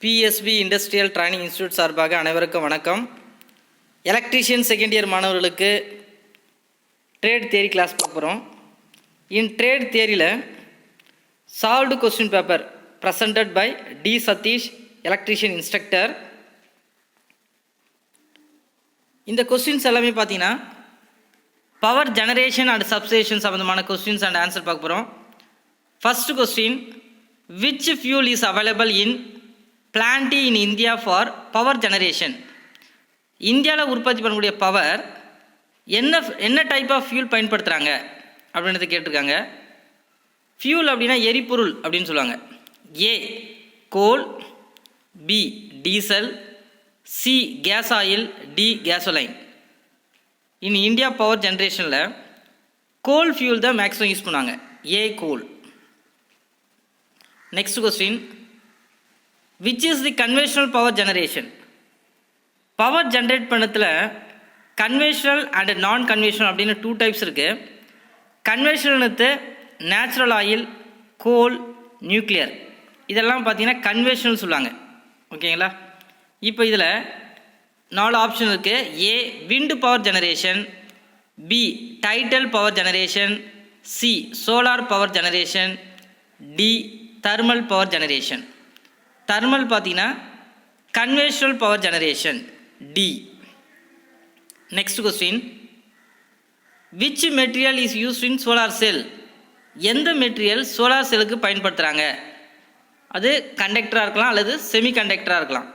BSP industrial training institute சார்பாக அனைவருக்கும் வணக்கம். எலக்ட்ரீஷியன் செகண்ட் இயர் மாணவர்களுக்கு ட்ரேட் தியரி கிளாஸ் பார்க்குறோம். இன் ட்ரேட் தியரியில் solved question paper presented by T Satish, electrician instructor. இந்த கொஸ்டின்ஸ் எல்லாமே பார்த்தீங்கன்னா பவர் ஜெனரேஷன் அண்ட் சப்ஸ்டேஷன் சம்மந்தமான கொஸ்டின்ஸ் அண்ட் ஆன்சர் பார்க்க போகிறோம். First question, which fuel is available in plenty in India for power generation? இந்தியாவில் உற்பத்தி பண்ணக்கூடிய பவர் என்ன டைப் ஆஃப் ஃபியூல் பயன்படுத்துகிறாங்க அப்படின்றத கேட்டிருக்காங்க. ஃபியூல் அப்படின்னா எரிபொருள் அப்படின்னு சொல்லுவாங்க. A coal, B diesel, C gas oil, D gasoline. In India power ஜென்ரேஷனில் கோல் ஃபியூல் தான் மேக்ஸிமம் யூஸ் பண்ணுவாங்க. A coal. Next question, which is the conventional power generation? Power generate பண்ணதில் கன்வென்ஷனல் அண்ட் நான் கன்வென்ஷனல் அப்படின்னு 2 types இருக்குது. கன்வென்ஷனல்னு natural oil, coal, nuclear, இதெல்லாம் பார்த்தீங்கன்னா conventional சொல்லுவாங்க. ஓகேங்களா? இப்போ இதில் 4 ஆப்ஷன் இருக்குது. A wind power generation, B tidal power generation, C solar power generation, D thermal power generation. Thermal பார்த்தீங்கன்னா conventional power generation, D. Next question, which material is used in solar cell? எந்த material solar செல்லுக்கு பயன்படுத்துகிறாங்க? அது கண்டக்டராக இருக்கலாம் அல்லது semi கண்டக்டராக இருக்கலாம்.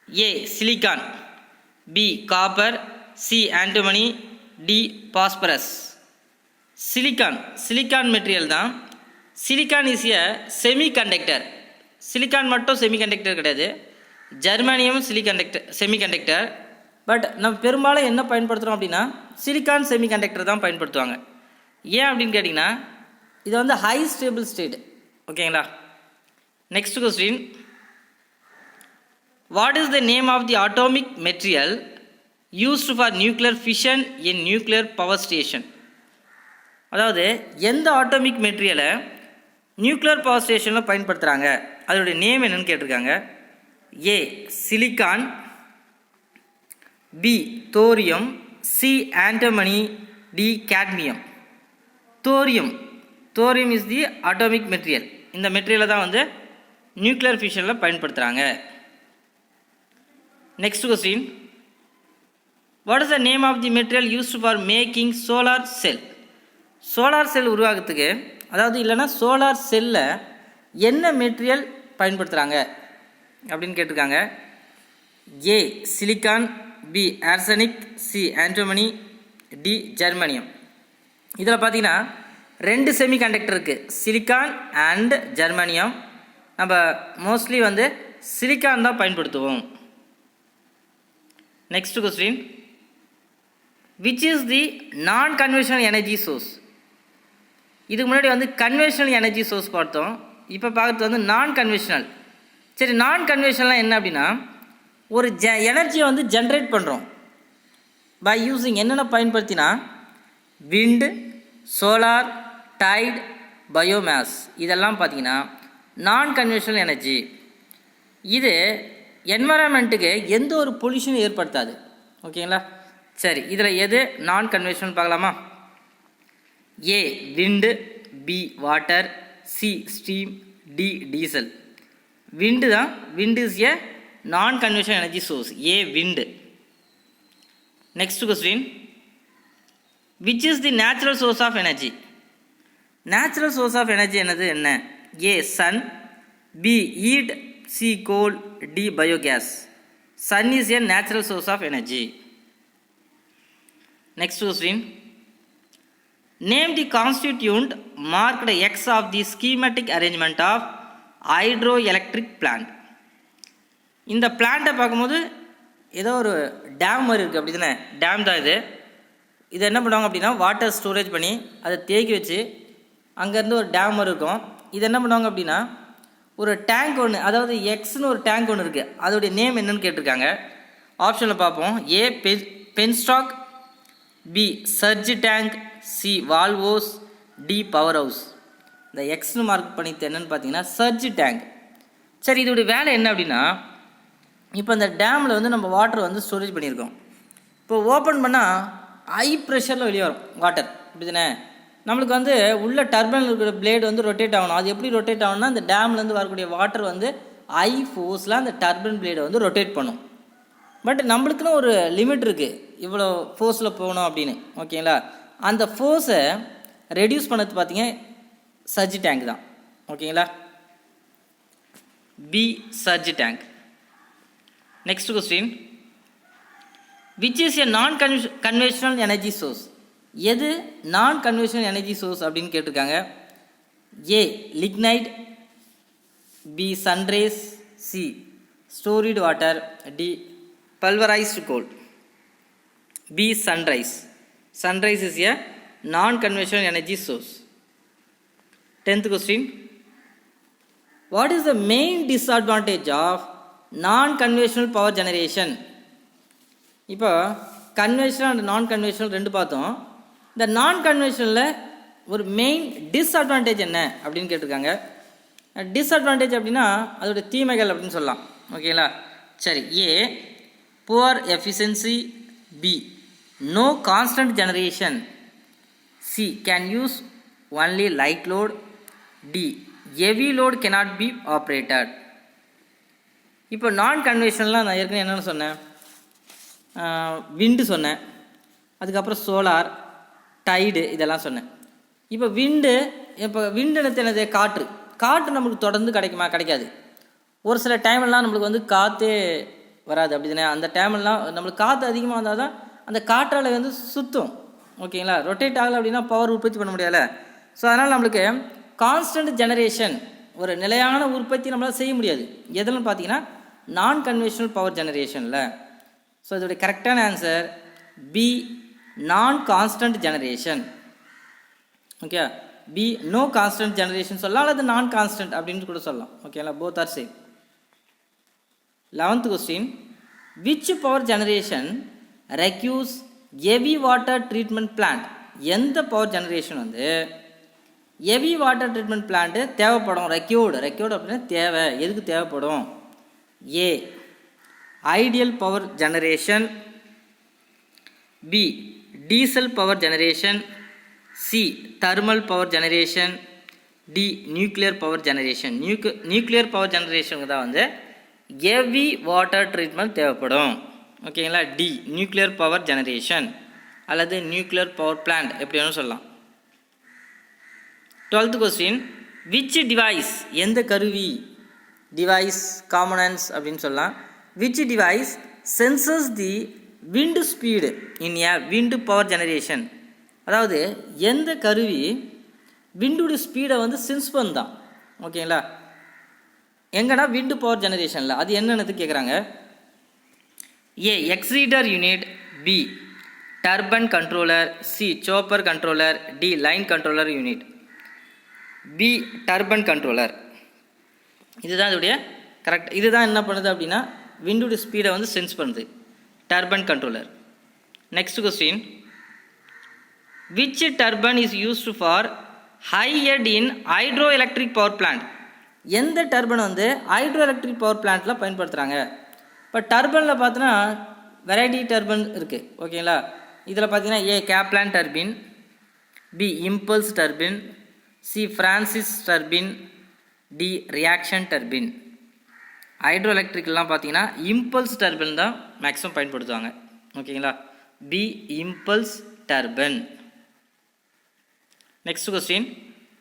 A silicon, B copper, C antimony, D phosphorus. Silicon material தான். Silicon is a semi conductor. Silicon மட்டும் செமி கண்டக்டர் கிடையாது, ஜெர்மானியம் செமி கண்டக்டர். பட் நம்ம பெரும்பாலும் என்ன பயன்படுத்துகிறோம் அப்படின்னா சிலிக்கான் செமி கண்டக்டர் தான் பயன்படுத்துவாங்க. ஏன் அப்படின்னு கேட்டிங்கன்னா இது வந்து ஹை ஸ்டேபிள் ஸ்டேட். ஓகேங்களா? Next question, what is the name of the atomic material used for nuclear fission in nuclear power station? அதாவது எந்த அட்டாமிக் மெட்டீரியலை நியூக்ளியர் பவர் ஸ்டேஷனில் பயன்படுத்துகிறாங்க, அதோடைய நேம் என்னன்னு கேட்டிருக்காங்க. A silicon, B thorium, C antimony, D cadmium. Thorium is the atomic material. இந்த மெட்டீரியலை தான் வந்து நியூக்ளியர் ஃபிஷனில் பயன்படுத்துகிறாங்க. Next question, what is the name of the material used for making solar cell? Solar cell உருவாகிறதுக்கு, அதாவது இல்லைன்னா சோலார் செல்லில் என்ன மெட்டீரியல் பயன்படுத்துகிறாங்க அப்படின்னு கேட்டிருக்காங்க. A silicon, B arsenic, C antimony, D germanium. இதில் பார்த்தீங்கன்னா 2 செமி கண்டக்டர் இருக்குது, சிலிக்கான் அண்ட் ஜெர்மானியம். நம்ம மோஸ்ட்லி வந்து சிலிக்கான் தான் பயன்படுத்துவோம். Next question, which is the non conventional energy source? இதுக்கு முன்னாடி வந்து கன்வென்ஷனல் எனர்ஜி சோர்ஸ் பார்த்தோம், இப்போ பார்க்குறது வந்து நான் கன்வென்ஷனல். சரி, நான் கன்வென்ஷனல்லாம் என்ன அப்படின்னா ஒரு எனர்ஜியை வந்து ஜென்ரேட் பண்ணுறோம் பை யூஸிங் என்னென்ன பயன்படுத்தினா விண்டு, சோலார், டைட், பயோமேஸ். இதெல்லாம் பார்த்தீங்கன்னா நான் கன்வென்ஷனல் எனர்ஜி. இது என்வரான்மெண்ட்டுக்கு எந்த ஒரு பொல்யூஷனும் ஏற்படுத்தாது. ஓகேங்களா? சரி, இதில் எது நான் கன்வென்ஷனல் பார்க்கலாமா? A wind, B water, C steam, D diesel. Wind தான். Wind is a non conventional energy source. A wind. Next question, which is the natural source of energy? Natural source of energy என்ன? A sun, B heat, C coal, D biogas. Sun is a natural source of energy. Next question, name the constituent marked X of the schematic arrangement of hydro electric plant. இந்த பிளான்ட்டை பார்க்கும்போது ஏதோ ஒரு dam மாதிரி இருக்குது, அப்படி தானே? Dam தான் இது. இது என்ன பண்ணுவாங்க அப்படின்னா வாட்டர் ஸ்டோரேஜ் பண்ணி அதை தேக்கி வச்சு அங்கேருந்து ஒரு டேம் மாதிரி இருக்கும். இது என்ன பண்ணுவாங்க அப்படின்னா ஒரு டேங்க் ஒன்று, அதாவது எக்ஸ்னு ஒரு டேங்க் ஒன்று இருக்குது, அதோடைய நேம் என்னன்னு கேட்டிருக்காங்க. ஆப்ஷனில் பார்ப்போம். A penstock, B surge tank, C valves, D power house. இந்த எக்ஸ்னு மார்க் பண்ணிட்டு என்னன்னு பார்த்தீங்கன்னா சர்ஜ் டேங்க். சரி, இதோடைய வேலை என்ன அப்படின்னா, இப்போ இந்த டேமில் வந்து நம்ம வாட்டர் வந்து ஸ்டோரேஜ் பண்ணியிருக்கோம். இப்போ ஓப்பன் பண்ணால் ஹை ப்ரெஷரில் வெளியே வரும் வாட்டர், இப்படி தானே. நம்மளுக்கு வந்து உள்ள டர்பைனில் இருக்கிற பிளேடு வந்து ரொட்டேட் ஆகணும். அது எப்படி ரொட்டேட் ஆகணும்னா, இந்த டேம்லேருந்து வரக்கூடிய வாட்டர் வந்து ஹை ஃபோர்ஸில் அந்த டர்பைன் பிளேடை வந்து ரொட்டேட் பண்ணும். பட் நம்மளுக்குன்னு ஒரு லிமிட் இருக்குது, இவ்வளோ ஃபோர்ஸில் போகணும் அப்படின்னு. ஓகேங்களா, அந்த ஃபோர்ஸை ரெடியூஸ் பண்ணது பார்த்தீங்க சர்ஜ் டேங்க் தான். ஓகேங்களா, B surge tank. Next question, which is a non conventional energy source? எது நான் கன்வென்ஷனல் எனர்ஜி சோர்ஸ் அப்படின்னு கேட்டிருக்காங்க. A lignite, B sunrise, C stored water, D pulverised coal. B sunrise. Sunrise is a non-conventional energy source. 10th question, what is the main disadvantage of non-conventional power generation? இப்போ conventional and non conventional ரெண்டு பார்த்தோம். இந்த நான் கன்வென்ஷனலில் ஒரு main disadvantage என்ன அப்படின்னு கேட்டிருக்காங்க. Disadvantage அப்படின்னா அதோட தீமைகள் அப்படின்னு சொல்லலாம். ஓகேங்களா, சரி. A poor efficiency, B no constant generation, C can use only light load, D heavy load cannot be operated. இப்போ நான் கன்வென்ஷனலாக நான் ஏற்கனவே என்னென்னு சொன்னேன், விண்டு சொன்னேன், அதுக்கப்புறம் சோலார், டைடு இதெல்லாம் சொன்னேன். இப்போ விண்டு என்னது, காற்று. காற்று நம்மளுக்கு தொடர்ந்து கிடைக்குமா? கிடைக்காது. ஒரு சில டைம்லாம் நம்மளுக்கு வந்து காற்றே வராது, அப்படி தானே. அந்த டைம்லாம் நம்மளுக்கு காற்று அதிகமாக வந்தால் தான் அந்த காற்றாலை வந்து சுற்றும். ஓகேங்களா, ரொட்டேட் ஆகலை அப்படின்னா பவர் உற்பத்தி பண்ண முடியல. ஸோ அதனால் நம்மளுக்கு கான்ஸ்டன்ட் ஜெனரேஷன், ஒரு நிலையான உற்பத்தி நம்மளால் செய்ய முடியாது. எதுன்னு பார்த்தீங்கன்னா நான் கன்வென்ஷனல் பவர் ஜெனரேஷனில். ஸோ இதோடைய கரெக்டான answer B non constant generation. Okay, B no constant generation சொல்லலாம், அல்லது நான் கான்ஸ்டன்ட் அப்படின்னு கூட சொல்லலாம். ஓகேங்களா, both are same. 11th question, which power generation requires heavy water treatment plant? எந்த பவர் ஜெனரேஷன் வந்து ஹெவி வாட்டர் ட்ரீட்மெண்ட் பிளான்ட்டு தேவைப்படும்? Required அப்படின்னா தேவை, எதுக்கு தேவைப்படும்? A ideal power generation, B diesel power generation, C thermal power generation, D nuclear power generation. Nuclear power ஜெனரேஷனுக்கு தான் வந்து ஹெவி வாட்டர் ட்ரீட்மெண்ட் தேவைப்படும். ஓகேங்களா, டி நியூக்ளியர் பவர் ஜெனரேஷன் அல்லது நியூக்ளியர் பவர் பிளான்ட் எப்படி வேணும் சொல்லலாம். 12th question, which device, எந்த கருவி, டிவைஸ் காம்பனன்ட்ஸ் அப்படின்னு சொல்லலாம். which device senses the wind speed in a wind power generation? அதாவது எந்த கருவி விண்டுடைய ஸ்பீடை வந்து சென்ஸ் பண்ணுதான். ஓகேங்களா, எங்கன்னா விண்டு பவர் ஜெனரேஷனில். அது என்னென்னது கேட்குறாங்க. A exciter unit, B turbine controller, C chopper controller, D line controller unit. B turbine controller. இதுதான் இதோடைய கரெக்ட். இதுதான் என்ன பண்ணுது அப்படின்னா விண்டுடைய ஸ்பீடை வந்து சென்ஸ் பண்ணுது, turbine controller. Next question, which turbine is used for high head in hydro electric power plant? எந்த டர்பன் வந்து ஹைட்ரோ எலக்ட்ரிக் பவர் பிளான்ட்டில் பயன்படுத்துகிறாங்க? இப்போ டர்பனில் பார்த்தோன்னா வெரைட்டி டர்பன் இருக்குது. ஓகேங்களா, இதில் பார்த்தீங்கன்னா A Kaplan turbine, B impulse turbine, C Francis turbine, D reaction turbine. Hydro எலக்ட்ரிக்கெலாம் பார்த்தீங்கன்னா இம்பல்ஸ் டர்பின் தான் மேக்ஸிமம் பயன்படுத்துவாங்க. ஓகேங்களா, B impulse turbine. Next question,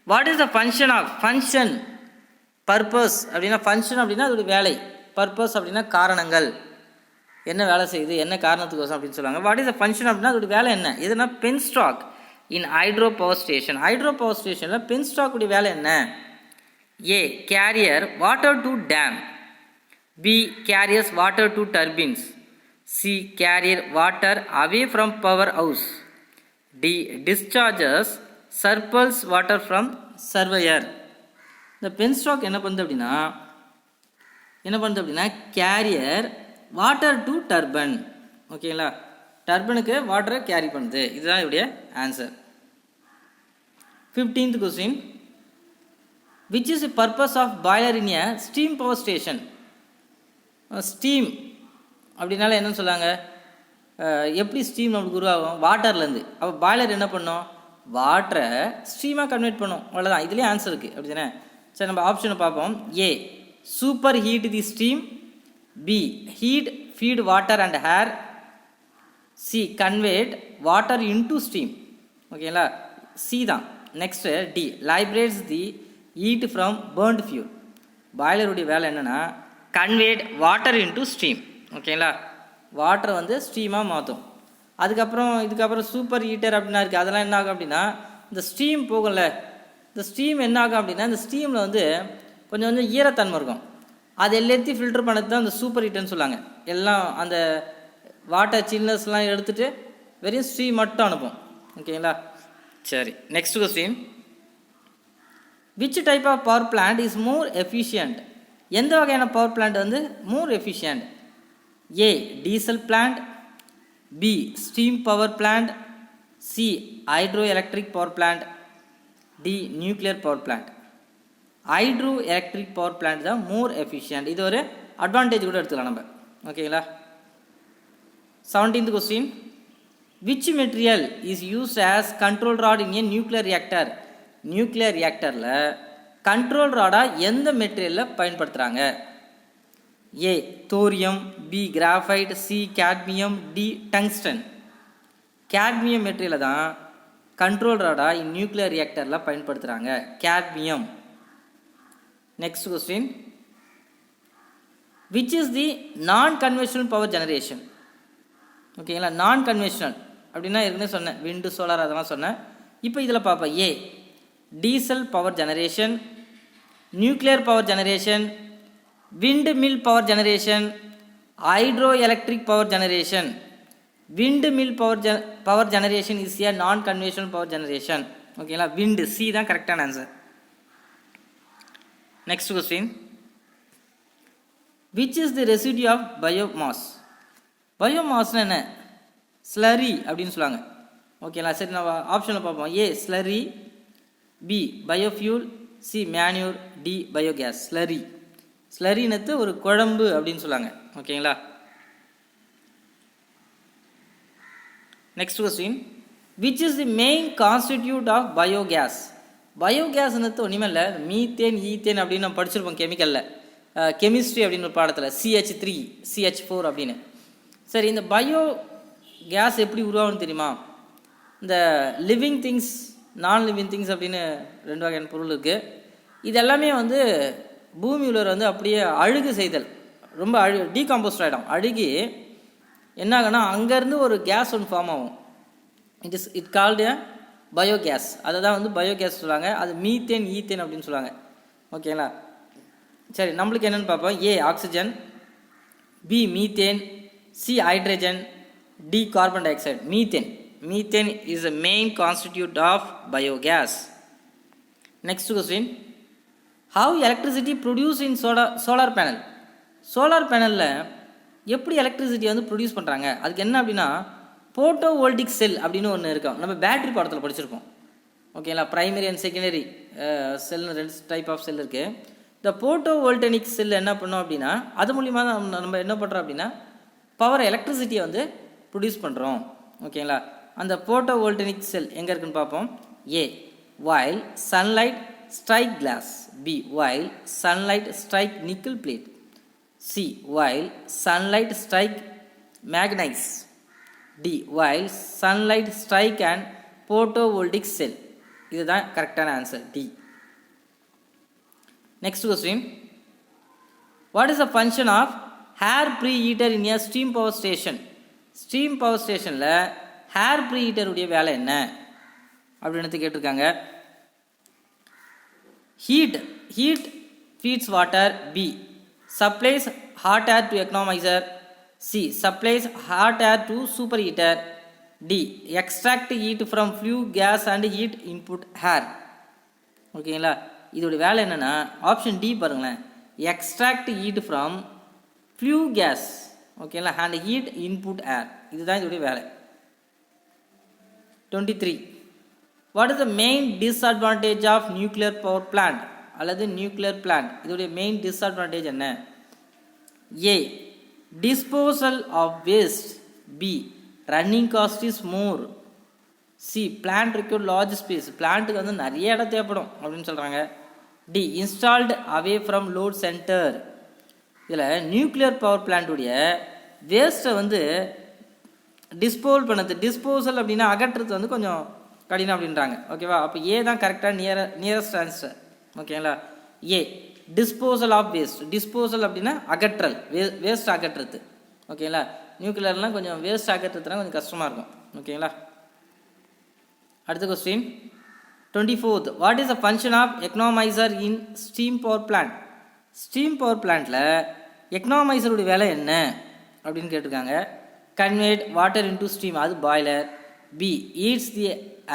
what is the function of function purpose அப்படின்னா ஃபங்க்ஷன் அப்படின்னா அதோட வேலை, பர்பஸ் அப்படின்னா காரணங்கள், என்ன வேலை செய்யுது, என்ன காரணத்துக்கோசம் அப்படின்னு சொல்லுவாங்க. வாட் இஸ் த ஃபங்க்ஷன் அப்படின்னா அதோட வேலை என்ன? எதுனா penstock in hydro power station. Hydro power ஸ்டேஷனில் பென்ஸ்டாக்குடைய வேலை என்ன? A carrier water to dam, B carriers water to turbines, C carrier water away from power house, D discharges surplus water from reservoir. இந்த பென்ஸ்டாக் என்ன பண்ணுது அப்படின்னா carrier water to Durban. ஓகேங்களா, டர்பனுக்கு வாட்டரை கேரி பண்ணுது. இதுதான் இதோடைய answer. 15th question, which is the purpose of boiler in a steam power station. Steam அப்படின்னால என்னன்னு சொல்லாங்க, எப்படி ஸ்டீம் நம்மளுக்கு உருவாகும், வாட்டர்லேருந்து. அப்போ பாய்லர் என்ன பண்ணும், வாட்டரை ஸ்டீமாக கன்வெர்ட் பண்ணும், அவ்வளோதான். இதுலேயே ஆன்சர் இருக்குது, அப்படி தானே. சரி, நம்ம ஆப்ஷனை பார்ப்போம். A super heat the steam, B heat feed water and air, C convert water into steam. ஓகேங்களா, சி தான். Next D liberates the heat from burnt fuel. பாய்லருடைய வேலை என்னென்னா கன்வெர்ட் வாட்டர் இன்டு ஸ்டீம். ஓகேங்களா, வாட்டரை வந்து ஸ்டீமாக மாற்றும். இதுக்கப்புறம் சூப்பர் ஹீட்டர் அப்படின்னா இருக்குது. அதெல்லாம் என்ன ஆகும் அப்படின்னா, இந்த ஸ்டீம் போகும்ல, இந்த ஸ்டீம் என்ன ஆகும் அப்படின்னா, இந்த ஸ்டீமில் வந்து கொஞ்சம் ஈரத்தன்மை இருக்கும். அது எல்லாத்தையும் ஃபில்டர் பண்ணது தான் இந்த சூப்பர் ஹீட்டர்னு சொல்லுவாங்க. எல்லாம் அந்த வாட்டர் சில்னஸ்லாம் எடுத்துகிட்டு வெறும் ஸ்டீம் மட்டும் அனுப்பும். ஓகேங்களா, சரி. Next question, which type of power plant is more efficient. எந்த வகையான பவர் பிளான்ட் வந்து more efficient? A diesel plant, B steam power plant, C hydro electric power plant, D nuclear power plant. Hydro electric power plant தான் more efficient. இது ஒரு advantage கூட எடுத்துக்கலாம் நம்ம. ஓகேங்களா, 17th question, which material is used as control rod in a nuclear reactor. Nuclear ரியாக்டரில் control ராடாக எந்த மெட்டீரியலில் பயன்படுத்துகிறாங்க? A thorium, B graphite, C cadmium, D tungsten. Cadmium மெட்டீரியலை தான் கண்ட்ரோல் ராடாக நியூக்ளியர் ரியாக்டரில் பயன்படுத்துகிறாங்க, cadmium. Next question, which is the non conventional power generation. ஓகேங்களா, நான் கன்வென்ஷனல் அப்படின்னா ஏற்கனவே சொன்னேன், விண்டு சோலார் அதெல்லாம் சொன்னேன். இப்போ இதில் பார்ப்போம். A diesel power generation, nuclear power generation, windmill power generation, hydro electric power generation. Windmill power generation is a non conventional power generation. ஓகேங்களா, விண்டு, சி தான் கரெக்டான answer. Next question, which is the residue of biomass. பயோமாஸ்னா என்ன? Slurry அப்படின்னு சொல்லுவாங்க. ஓகேங்களா, சரி, நம்ம ஆப்ஷனில் பார்ப்போம். A slurry, B biofuel, C manure, D biogas. Slurry, ஸ்லரினத்து ஒரு குழம்பு அப்படின்னு சொல்லுவாங்க. ஓகேங்களா, next question, which is the main constituent of biogas. பயோகேஸ்னு ஒன்றுமே இல்லை, மீத்தேன் ஈத்தேன் அப்படின்னு நம்ம படிச்சிருப்போம் கெமிக்கலில், கெமிஸ்ட்ரி அப்படின்னு ஒரு பாடத்தில், CH3 CH4 அப்படின்னு. சரி, இந்த பயோ கேஸ் எப்படி உருவாகும்னு தெரியுமா? இந்த லிவிங் திங்ஸ், நான் லிவிங் திங்ஸ் அப்படின்னு 2 வகையான பொருள் இருக்குது. இது எல்லாமே வந்து பூமியில் வந்து அப்படியே அழுகு செய்தல், ரொம்ப டீகாம்போஸ்ட் ஆகிடும். அழுகி என்ன ஆகுனா அங்கேருந்து ஒரு கேஸ் ஒன்று ஃபார்ம் ஆகும். It called biogas. அதை தான் வந்து பயோகேஸ் சொல்லுவாங்க. அது மீத்தேன் ஈத்தேன் அப்படின்னு சொல்லுவாங்க. ஓகேங்களா, சரி, நம்மளுக்கு என்னென்னு பார்ப்போம். A oxygen, B methane, C hydrogen, D carbon dioxide. Methane is the main constituent of biogas. Next question, how electricity produced in solar panel. Solar பேனலில் எப்படி எலக்ட்ரிசிட்டி வந்து ப்ரொடியூஸ் பண்ணுறாங்க? அதுக்கு என்ன அப்படின்னா போட்டோ வோல்டிக் செல் அப்படின்னு ஒன்று இருக்கும். நம்ம பேட்டரி பாடத்தில் படிச்சிருப்போம். ஓகேங்களா, ப்ரைமரி அண்ட் செகண்டரி செல்னு 2 டைப் ஆஃப் செல் இருக்குது. இந்த போட்டோ வோல்டனிக் செல் என்ன பண்ணோம் அப்படின்னா அது மூலிமா தான் நம்ம என்ன பண்ணுறோம் அப்படின்னா பவர் எலக்ட்ரிசிட்டியை வந்து ப்ரொடியூஸ் பண்ணுறோம். ஓகேங்களா, அந்த போட்டோ வோல்டனிக் செல் எங்கே இருக்குன்னு பார்ப்போம். ஏ while sunlight strike glass, B while sunlight strike nickel plate, C while sunlight strike manganese, D while sunlight strike an photovoltaic cell. இதுதான் கரெக்டான answer, D. Next question, what is the function of hair preheater in a steam power station? Steam power ஸ்டேஷனில் air ப்ரீஹீட்டருடைய வேலை என்ன அப்படின்னு கேட்டிருக்காங்க. Heat feeds water, B supplies hot air to economiser, C supplies hot air to super heater, D extract heat from flue gas and heat input air. ஓகேங்களா, இதோடைய வேலை என்னென்னா ஆப்ஷன் டி பாருங்களேன், extract heat from flue gas. ஓகேங்களா, and heat input air, இதுதான் இதோடைய வேலை. 23, what is the main disadvantage of nuclear power plant. அல்லது நியூக்ளியர் பிளான்ட் இதோடைய மெயின் டிஸ்அட்வான்டேஜ் என்ன? A disposal of waste. B running cost is more. C plant require large space. பிளான்ட்டுக்கு வந்து நிறைய இடம் தேவைப்படும் அப்படின்னு சொல்கிறாங்க. D installed away from load centre. இதில் நியூக்ளியர் பவர் பிளான்ட்டுடைய வேஸ்ட்டை வந்து டிஸ்போசல் அப்படின்னா அகற்றுறது வந்து கொஞ்சம் கடினம் அப்படின்றாங்க. ஓகேவா? அப்போ ஏ தான் கரெக்டாக நியரஸ்ட் ஆன்சர். ஓகேங்களா? ஏ டிஸ்போசல் ஆஃப் வேஸ்ட். டிஸ்போசல் அப்படின்னா அகற்றல், வேஸ்ட் அகற்றுறது. ஓகேங்களா? நியூக்ளியர்லாம் கொஞ்சம் வேஸ்ட் அகற்றுறதுனா கொஞ்சம் கஷ்டமாக இருக்கும். ஓகேங்களா? அடுத்த question 24th. What is the function of economiser in steam power plant? Steam power பிளான்ட்டில் எக்கனாமைசருடைய வேலை என்ன அப்படின்னு கேட்டிருக்காங்க. கன்வேட் வாட்டர் இன்டு ஸ்டீம், அது boiler. B heats the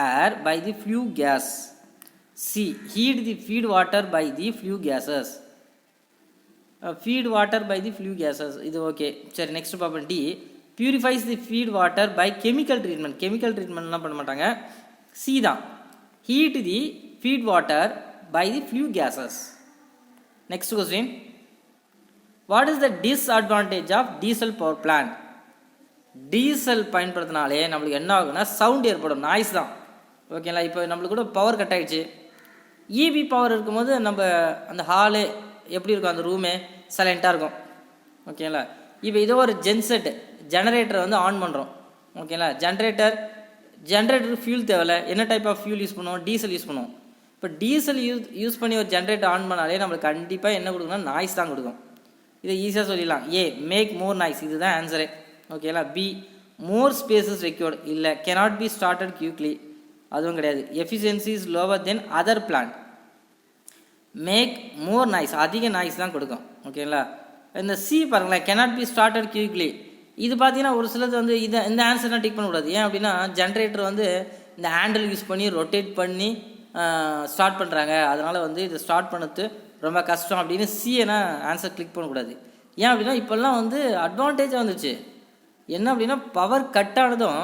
air by the flue gas. C heat the feed water by the flue gases. Feed water by the flue gases இது okay. சரி, next பார்ப்போம். D purifies the feed water by chemical treatment. Chemical ட்ரீட்மெண்ட்லாம் பண்ண மாட்டாங்க. C தான் heat the feed water by the flue gases. Next question. What is the disadvantage of diesel power plant? Diesel பயன்படுத்தினாலே நம்மளுக்கு என்ன ஆகுனா சவுண்ட் ஏற்படும், நாய்ஸ் தான். ஓகேங்களா? இப்போ நம்மளுக்கு கூட பவர் கட் ஆகிடுச்சு. இபி பவர் இருக்கும்போது நம்ம அந்த ஹாலு எப்படி இருக்கும், அந்த ரூமே சைலண்ட்டாக இருக்கும். ஓகேங்களா? இப்போ இதோ ஒரு ஜென்செட் ஜெனரேட்டரை வந்து ஆன் பண்ணுறோம். ஓகேங்களா? ஜென்ரேட்டருக்கு ஃபியூல் தேவையில்ல. என்ன டைப் ஆஃப் ஃபியூல் யூஸ் பண்ணுவோம்? டீசல் யூஸ் பண்ணுவோம். இப்போ டீசல் யூஸ் பண்ணி ஒரு ஜென்ரேட்டர் ஆன் பண்ணாலே நம்மளுக்கு கண்டிப்பாக என்ன கொடுக்குன்னா நாய்ஸ் தான் கொடுக்கும். இதை ஈஸியாக சொல்லிடலாம். ஏ மேக் மோர் நாய்ஸ், இதுதான் ஆன்சரே. ஓகேங்களா? B more spaces required. இல்லை கேனாட் பி ஸ்டார்டட் குயிக்லி, அதுவும் கிடையாது. Efficiency is lower then other plant. Make more noise, அதிக நாய்ஸ் தான் கொடுக்கும். ஓகேங்களா? இந்த சி பாருங்களேன், கேனாட் பி ஸ்டார்டட் குயிக்லி, இது பார்த்தீங்கன்னா ஒரு சிலது வந்து இந்த ஆன்சர்லாம் டிக் பண்ணக்கூடாது. ஏன் அப்படின்னா ஜென்ரேட்டர் வந்து இந்த ஹேண்டில் யூஸ் பண்ணி ரொட்டேட் பண்ணி ஸ்டார்ட் பண்ணுறாங்க. அதனால் வந்து இதை ஸ்டார்ட் பண்ணது ரொம்ப கஷ்டம் அப்படின்னு சிஏனா ஆன்சர் கிளிக் பண்ணக்கூடாது. ஏன் அப்படின்னா இப்போல்லாம் வந்து அட்வான்டேஜாக வந்துச்சு. என்ன அப்படின்னா பவர் கட் ஆனதும்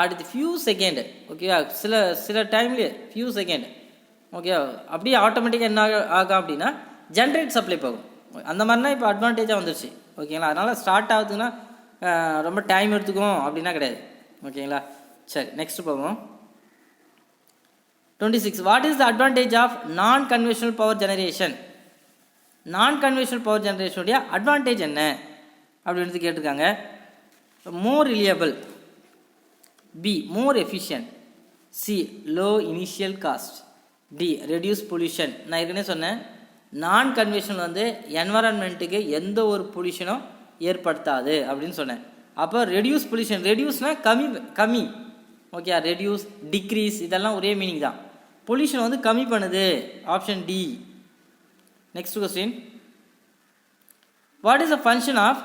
அடுத்து ஃபியூ செகண்ட், ஓகேவா, சில டைம்லேயே ஃபியூ செகண்ட், ஓகே, அப்படியே ஆட்டோமேட்டிக்காக என்ன ஆகும் அப்படின்னா ஜென்ரேட் சப்ளை போகும். அந்த மாதிரினா இப்போ அட்வான்டேஜாக வந்துருச்சு. ஓகேங்களா? அதனால் ஸ்டார்ட் ஆகுதுன்னா ரொம்ப டைம் எடுத்துக்கும் அப்படின்னா கிடையாது. ஓகேங்களா? சரி, நெக்ஸ்ட் போவோம். 26. What is the advantage of non conventional power generation? Non conventional power ஜெனரேஷனுடைய அட்வான்டேஜ் என்ன அப்படின்னு கேட்டிருக்காங்க. More reliable. B more efficient. C low initial cost. D reduce pollution. நான் ஏற்கனவே சொன்னேன், நான் கன்வென்ஷனல் வந்து என்வரான்மெண்ட்டுக்கு எந்த ஒரு பொல்யூஷனும் ஏற்படுத்தாது அப்படின்னு சொன்னேன். அப்போ ரெடியூஸ் பொல்யூஷன், ரெடியூஸ்னால் கம்மி. ஓகே, ரெடியூஸ் டிக்ரீஸ் இதெல்லாம் ஒரே மீனிங் தான். பொல்யூஷன் வந்து கம்மி பண்ணுது. Option D. Next question. What is the function of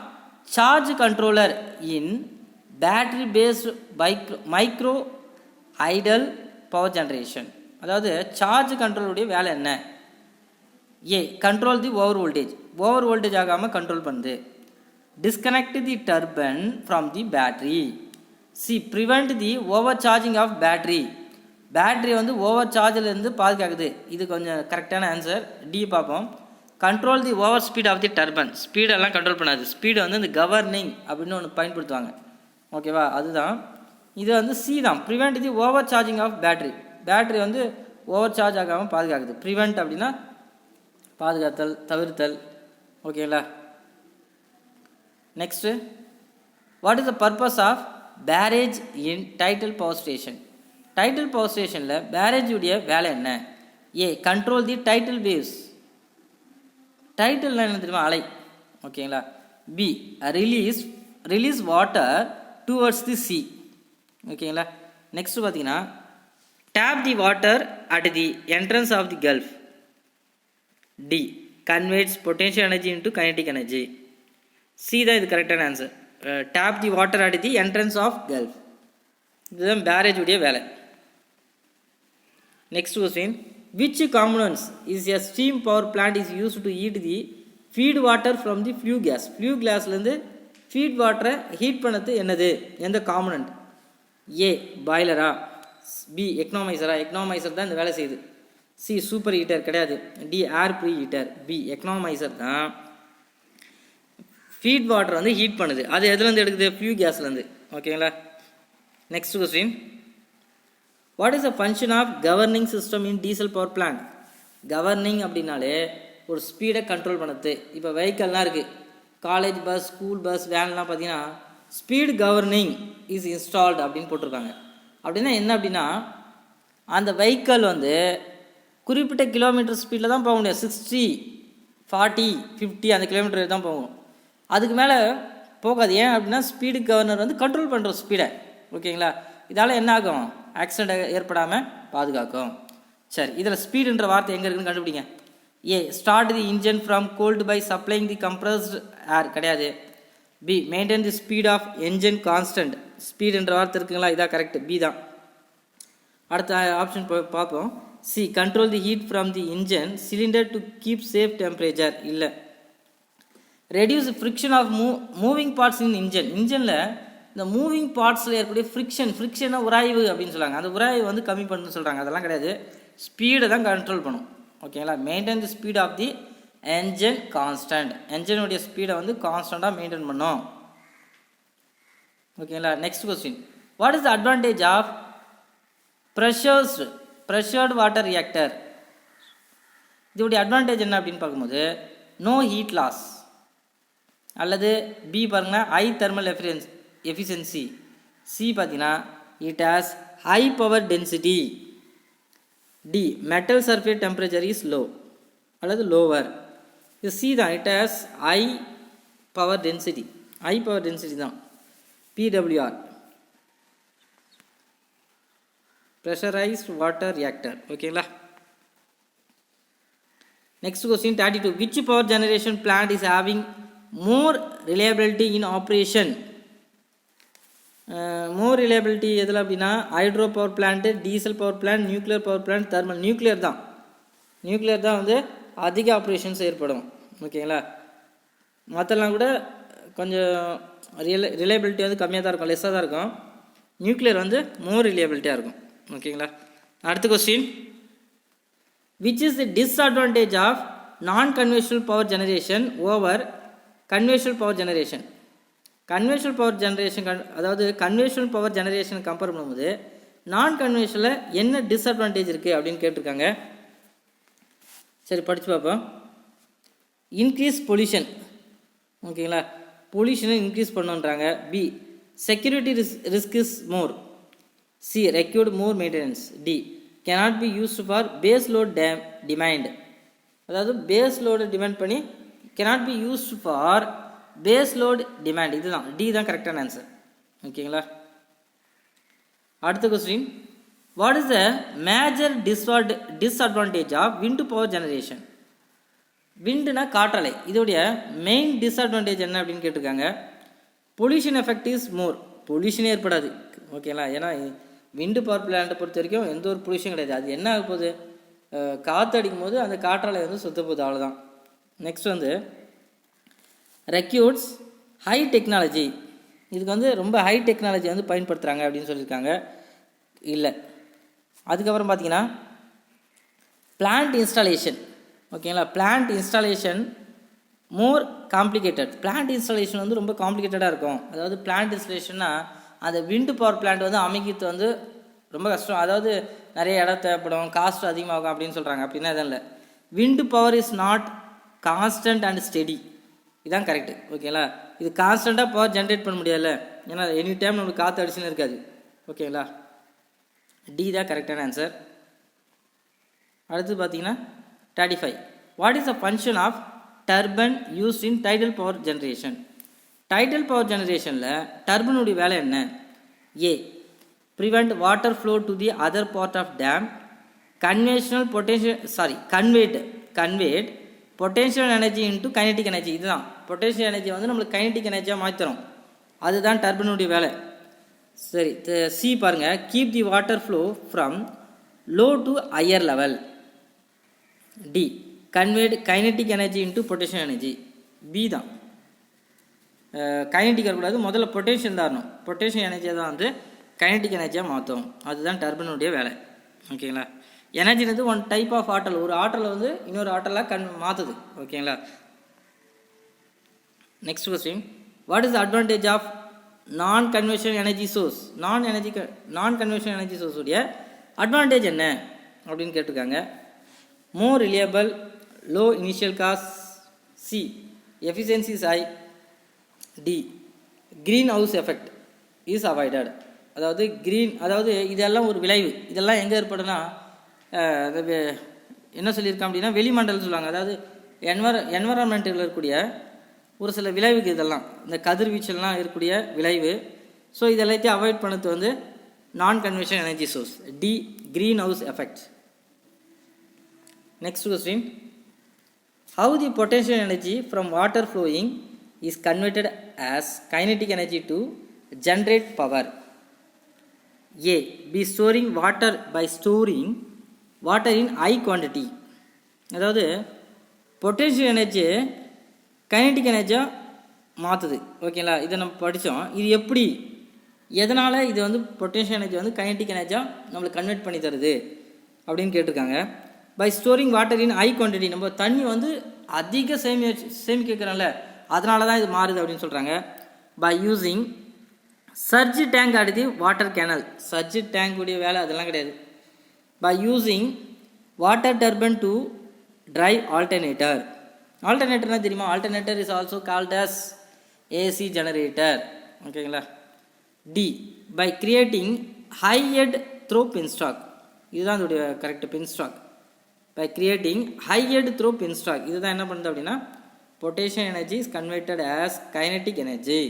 charge controller in battery based micro hydel power generation? அதாவது சார்ஜ் கண்ட்ரோலுடைய வேலை என்ன? A control the over voltage ஆகாமல் கண்ட்ரோல் பண்ணுது. Disconnect the turbine from the battery. C prevent the over charging of battery. Battery வந்து over சார்ஜிலேருந்து பாதுகாக்குது. இது கொஞ்சம் கரெக்டான ஆன்சர். டி பார்ப்போம். Control the over speed of the turbine. ஸ்பீடெல்லாம் கண்ட்ரோல் பண்ணாது. ஸ்பீடு வந்து இந்த கவர்னிங் அப்படின்னு ஒன்று பயன்படுத்துவாங்க. ஓகேவா? அதுதான். இது வந்து சி தான். Prevent the over charging of battery. Battery வந்து ஓவர் சார்ஜ் ஆகாமல் பாதுகாக்குது. ப்ரிவெண்ட் அப்படின்னா பாதுகாத்தல், தவிர்த்தல். ஓகேங்களா? Next. What is the purpose of barrage in tidal power station? Tidal power ஸ்டேஷனில் பேரேஜுடைய வேலை என்ன? A control the tidal waves. டைட்டில்னா என்ன தெரியுமா? அலை. ஓகேங்களா? B release water towards the sea. ஓகேங்களா? நெக்ஸ்ட் பார்த்தீங்கன்னா tap the water at the entrance of the gulf. D converts potential energy into kinetic energy. C தான் இது கரெக்டான answer. Tap the water at the entrance of gulf. இதுதான் barrage உடைய வேலை. Next question. Which components is a steam power plant is use to heat the feed water from the flue gas? Flue கேஸ்லேருந்து feed வாட்டரை heat பண்ணது என்னது? எந்த component? A பாய்லரா? B எக்கனாமைசரா? எக்கனாமைசர் தான் இந்த வேலை செய்யுது. சி சூப்பர் ஹீட்டர் கிடையாது. D air preheater. B economiser தான் ஃபீட் வாட்டர் வந்து ஹீட் பண்ணுது. அது எதுலேருந்து எடுக்குது? ஃப்யூ கேஸ்லேருந்து. ஓகேங்களா. Next question, what is the function of governing system in diesel power plant? Governing அப்படின்னாலே ஒரு ஸ்பீடை கண்ட்ரோல் பண்ணுறது. இப்போ வெஹிக்கல்லாம் இருக்குது, காலேஜ் பஸ், ஸ்கூல் பஸ், வேன்லாம் பார்த்தீங்கன்னா ஸ்பீட் கவர்னிங் இஸ் இன்ஸ்டால்டு அப்படின்னு போட்டிருக்காங்க. அப்படின்னா என்ன அப்படின்னா, அந்த வெஹிக்கல் வந்து குறிப்பிட்ட கிலோமீட்டர் ஸ்பீடில் தான் போக முடியும். 60, 40, 50 அந்த கிலோமீட்டர் தான் போகும். அதுக்கு மேலே போகாது. ஏன் அப்படின்னா ஸ்பீடு கவர்னர் வந்து கண்ட்ரோல் பண்ணுற ஸ்பீடை. ஓகேங்களா. இதால் என்ன ஆகும்? ஆக்சிடென்ட் ஏற்படாமல் பாதுகாக்கும். சரி, இதில் ஸ்பீடுன்ற வார்த்தை எங்கே இருக்குன்னு கண்டுபிடிங்க. A start the engine from cold by supplying the compressed air கிடையாது. B maintain the speed of engine constant. ஸ்பீடுன்ற வார்த்தை இருக்குங்களா, இதான் கரெக்ட், பி தான். அடுத்த ஆப்ஷன் பார்ப்போம். C control the heat from the engine cylinder to keep safe temperature. இல்லை. Reduce friction of moving parts in engine. இன்ஜினில் இந்த மூவிங் பார்ட்ஸில் ஏற்படைய ஃப்ரிக்ஷனை உராய்வு அப்படின்னு சொல்கிறாங்க. அந்த உராய்வு வந்து கம்மி பண்ணணும்னு சொல்கிறாங்க. அதெல்லாம் கிடையாது, ஸ்பீடை தான் கண்ட்ரோல் பண்ணும். ஓகேங்களா. Maintain the speed of the engine constant. என்ஜினுடைய ஸ்பீடை வந்து கான்ஸ்டண்ட்டாக மெயின்டைன் பண்ணும். ஓகேங்களா. Next question, what is the advantage of pressured water reactor? இதோடைய அட்வான்டேஜ் என்ன அப்படின்னு பார்க்கும்போது, நோ ஹீட் லாஸ். அல்லது பி பாருங்கன்னா ஹை தெர்மல் எஃபிஷியன்சி. சி பார்த்தீங்கன்னா it has high power density. D metal surface temperature is low அல்லது லோவர். இது C தான், it has high power density. High power density தான் PWR, ப்ரெஷரைஸ்ட் வாட்டர் ரியாக்டர். ஓகேங்களா. Next question 32, which power generation plant is having more reliability in operation? More reliability எதில் அப்படின்னா hydro power plant, diesel power plant, nuclear power plant, thermal. Nuclear தான் வந்து அதிக operations ஏற்படும். ஓகேங்களா. மற்றெல்லாம் கூட கொஞ்சம் ரிலையபிலிட்டி வந்து கம்மியாக தான் இருக்கும், லெஸ்ஸாக தான் இருக்கும். நியூக்ளியர் வந்து மோர் ரிலையபிலிட்டியாக இருக்கும். ஓகேங்களா. அடுத்த question, which is the disadvantage of non-conventional power generation over conventional power generation? Conventional power generation, அதாவது கன்வென்ஷனல் பவர் ஜெனரேஷன் கம்பேர் பண்ணும்போது நான் கன்வென்ஷனில் என்ன டிஸ்அட்வான்டேஜ் இருக்குது அப்படின்னு கேட்டிருக்காங்க. சரி, படித்து பார்ப்போம். Increase pollution. ஓகேங்களா. பொல்யூஷனை இன்க்ரீஸ் பண்ணுன்றாங்க. B security risk is more. C required more maintenance. D cannot be used for base load demand. அதாவது பேஸ் லோடு டிமாண்ட் பண்ணி cannot be used for base load demand. இதுதான், டி தான் கரெக்டான answer. ஓகேங்களா. அடுத்த question, what is the major disadvantage of wind power generation? விண்டுனா காற்றலை, இதோடைய மெயின் டிஸ்அட்வான்டேஜ் என்ன அப்படின்னு கேட்டிருக்காங்க. Pollution effect is more. பொல்யூஷனே ஏற்படாது. ஓகேங்களா. ஏன்னா விண்டு பவர் பிளான்ட்டை பொறுத்த வரைக்கும் எந்த ஒரு பொல்யூஷன் கிடையாது. அது என்ன ஆக போகுது, காற்று அடிக்கும் போது அந்த காற்றாலை வந்து சுத்த போகுது, அவ்வளோதான். நெக்ஸ்ட் வந்து ரெக்யூட்ஸ் ஹை டெக்னாலஜி. இதுக்கு வந்து ரொம்ப ஹை டெக்னாலஜி வந்து பயன்படுத்துகிறாங்க அப்படின்னு சொல்லியிருக்காங்க. இல்லை. அதுக்கப்புறம் பார்த்தீங்கன்னா பிளான்ட் இன்ஸ்டாலேஷன். ஓகேங்களா. பிளான்ட் இன்ஸ்டாலேஷன் மோர் காம்ப்ளிகேட்டட். பிளான்ட் இன்ஸ்டாலேஷன் வந்து ரொம்ப காம்ப்ளிகேட்டடாக இருக்கும். அதாவது பிளான்ட் இன்ஸ்டாலேஷன்னா அந்த விண்டு பவர் பிளான்ட் வந்து அமைக்கிறது வந்து ரொம்ப கஷ்டம். அதாவது நிறைய இடம் தேவைப்படும், காஸ்ட் அதிகமாகும் அப்படின்னு சொல்கிறாங்க. அப்படின்னா எதுவும் இல்லை. Wind power is not constant and steady. இதுதான் கரெக்டு. ஓகேங்களா. இது கான்ஸ்டண்ட்டாக பவர் ஜென்ரேட் பண்ண முடியாதுல்ல, ஏன்னா எனி டைம் நம்மளுக்கு காற்று அடிச்சுன்னு இருக்காது. ஓகேங்களா. டி தான் கரெக்டான ஆன்சர். அடுத்து பார்த்தீங்கன்னா 35, what is the function of turbine used in tidal power generation? Tidal power ஜெனரேஷனில் டர்பனுடைய வேலை என்ன? A prevent water flow to the other part of dam. Convert potential energy into kinetic energy. இதுதான் potential energy வந்து நம்மளுக்கு kinetic எனர்ஜியாக மாற்றித்தரும். அதுதான் டர்பனுடைய வேலை. சரி, சி பாருங்கள், keep the water flow from low to higher level. D convert kinetic energy into potential energy. B தான் kinetic வரக்கூடாது, முதல்ல பொட்டென்ஷியல் தான் வரணும். பொட்டென்ஷியல் எனர்ஜியை தான் வந்து கைனடிக் எனர்ஜியாக மாற்றும். அதுதான் டர்பனுடைய வேலை. ஓகேங்களா. எனர்ஜின்றது ஒன் டைப் ஆஃப் ஆற்றல், ஒரு ஆற்றலை வந்து இன்னொரு ஆற்றலாக மாற்றுது. ஓகேங்களா. Next question, what is advantage of non conventional energy source? Non conventional energy source உடைய அட்வான்டேஜ் என்ன அப்படின்னு கேட்டிருக்காங்க. More reliable, low initial cost, C efficiency is high, D green house effect is avoided. அதாவது இதெல்லாம் ஒரு விளைவு. இதெல்லாம் எங்கே ஏற்படுனா என்ன சொல்லியிருக்காங்க அப்படின்னா வெளிமண்டலம் சொல்லுவாங்க. அதாவது என்வரான்மெண்ட்டில் இருக்கக்கூடிய ஒரு சில விளைவுக்கு இதெல்லாம் இந்த கதிர்வீச்சல்லாம் இருக்கக்கூடிய விளைவு. ஸோ இதெல்லாத்தையும் அவாய்ட் பண்ணது வந்து non conventional energy source, D green house effect. Next question, how the potential energy from water flowing is converted as kinetic energy to generate power? A. By storing water in high quantity. அதாவது potential energy kinetic எனர்ஜியாக மாற்றுது. ஓகேங்களா. இதை நம்ம படித்தோம். இது எப்படி, எதனால் இது வந்து பொட்டென்ஷியல் எனர்ஜி வந்து கைனடிக் எனர்ஜியாக நம்மளுக்கு கன்வெர்ட் பண்ணி தருது அப்படின்னு கேட்டிருக்காங்க. By storing water in high quantity, நம்ம தண்ணி வந்து அதிக சேமிக்கிறோம்ல, அதனால தான் இது மாறுது அப்படின்னு சொல்கிறாங்க. பை யூஸிங் சர்ஜ் டேங்க் அடுத்து வாட்டர் கேனல், சர்ஜ் டேங்க் உடைய வேலை அதெல்லாம் கிடையாது. By using water turbine to drive alternator. ஆல்டர்னேட்டர்னா தெரியுமா? Alternator is also called as AC generator. ஓகேங்களா. D by creating high head through penstock, இதுதான் இதோடைய correct. Penstock by creating high head through penstock, இதுதான் என்ன பண்ணுது அப்படின்னா potential energy is converted as kinetic energy.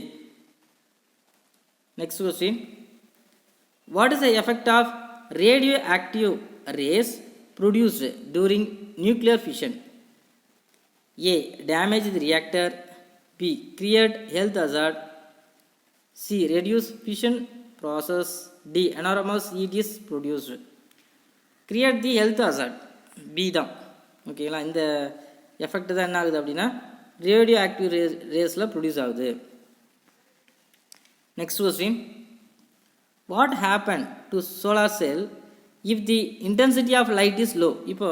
Next question, what is the effect of radio active rays produced during nuclear fission? A. Damage the reactor. B. Create health hazard. C. Reduce fission process. D. Enormous heat is produced. Create the health hazard. B தான். ஓகேங்களா. இந்த effect தான் என்ன ஆகுது அப்படின்னா radio active ரேஸில் produce ஆகுது. Next question, what happen to solar cell if the intensity of light is low? இப்போ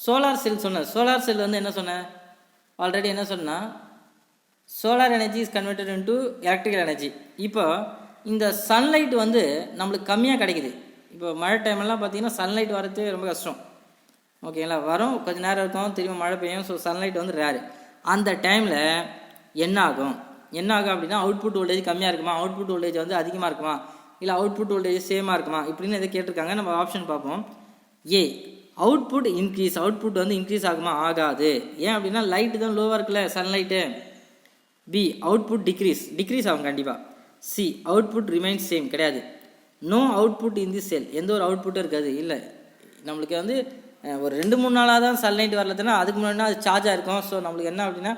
சோலார் செல் சோலார் செல் வந்து என்ன சொன்னேன் ஆல்ரெடி, என்ன சொன்னால் solar energy is converted into electrical energy. இப்போ இந்த சன்லைட் வந்து நம்மளுக்கு கம்மியாக கிடைக்குது. இப்போ மழை டைம்லாம் பார்த்தீங்கன்னா சன்லைட் வரது ரொம்ப கஷ்டம். ஓகேங்களா. வரும் கொஞ்சம் நேரம் இருக்கும், திரும்ப மழை பெய்யும். ஸோ சன்லைட் வந்து ரேரு. அந்த டைமில் என்ன ஆகும் அப்படின்னா அவுட்புட் வோல்டேஜ் கம்மியாக இருக்குமா, அவுட்புட் வோல்டேஜ் வந்து அதிகமாக இருக்குமா, இல்லை அவுட்புட் வோல்டேஜ் சேமாக இருக்குமா இப்படின்னு எதை கேட்டிருக்காங்க. நம்ம ஆப்ஷன் பார்ப்போம். ஏ அவுட்புட் இன்க்ரீஸ், அவுட்புட் வந்து இன்க்ரீஸ் ஆகுமா, ஆகாது. ஏன் அப்படின்னா லைட்டு தான் லோவாக இருக்குல்ல சன்லைட்டு. பி அவுட்புட் டிக்ரீஸ் ஆகும் கண்டிப்பாக. சி அவுட்புட் ரிமைன்ஸ் சேம், கிடையாது. நோ அவுட்புட் இன் தி செல், எந்த ஒரு அவுட்புட்டும் இருக்காது. இல்லை நம்மளுக்கு வந்து ஒரு 2-3 நாளாக தான் சன்லைட் வரலதுன்னா அதுக்கு முன்னாடினா அது சார்ஜாக இருக்கும். ஸோ நம்மளுக்கு என்ன அப்படின்னா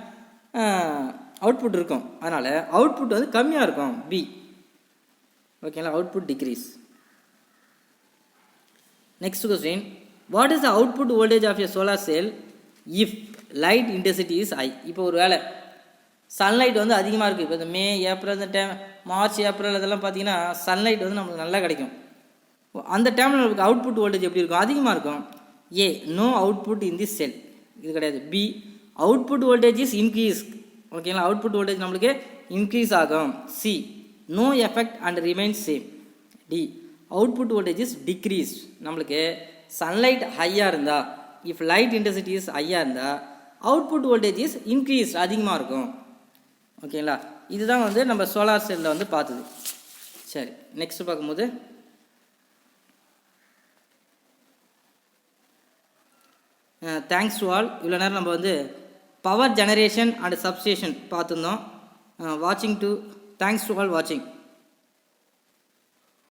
அவுட்புட் இருக்கும், அதனால் அவுட்புட் வந்து கம்மியாக இருக்கும். பி ஓகேங்களா, output decrease. Next question, what is the output voltage of a solar cell if light intensity is high? இப்போ ஒரு வேளை சன்லைட் வந்து அதிகமாக இருக்குது. இப்போ இந்த மே ஏப்ரல் இந்த டைம் மார்ச் ஏப்ரல் இதெல்லாம் பார்த்தீங்கன்னா சன்லைட் வந்து நம்மளுக்கு நல்லா கிடைக்கும். அந்த டைமில் நம்மளுக்கு அவுட்புட் வோல்டேஜ் எப்படி இருக்கும், அதிகமாக இருக்கும். ஏ நோ அவுட்புட் இன் தி செல், இது கிடையாது. B output voltage is increase, ஓகேங்களா, அவுட்புட் வோல்டேஜ் நம்மளுக்கு இன்க்ரீஸ் ஆகும். C no effect and remains same. D output voltage is decrease, நம்மளுக்கு சன்லைட் ஹையாக இருந்தால், இஃப் லைட் இன்டென்சிட்டி இஸ் ஹையாக இருந்தால் அவுட்புட் வோல்டேஜ் இஸ் இன்க்ரீஸ், அதிகமாக இருக்கும். ஓகேங்களா, இதுதான் வந்து நம்ம சோலார் செல்லில் வந்து பார்த்தது. சரி, நெக்ஸ்ட் பார்க்கும்போது தேங்க்ஸ் டு ஆல். இவ்வளோ நேரம் நம்ம வந்து பவர் ஜெனரேஷன் அண்ட் சப்ஸ்டேஷன் பார்த்துருந்தோம். தேங்க்ஸ் டு ஆல் வாட்சிங்.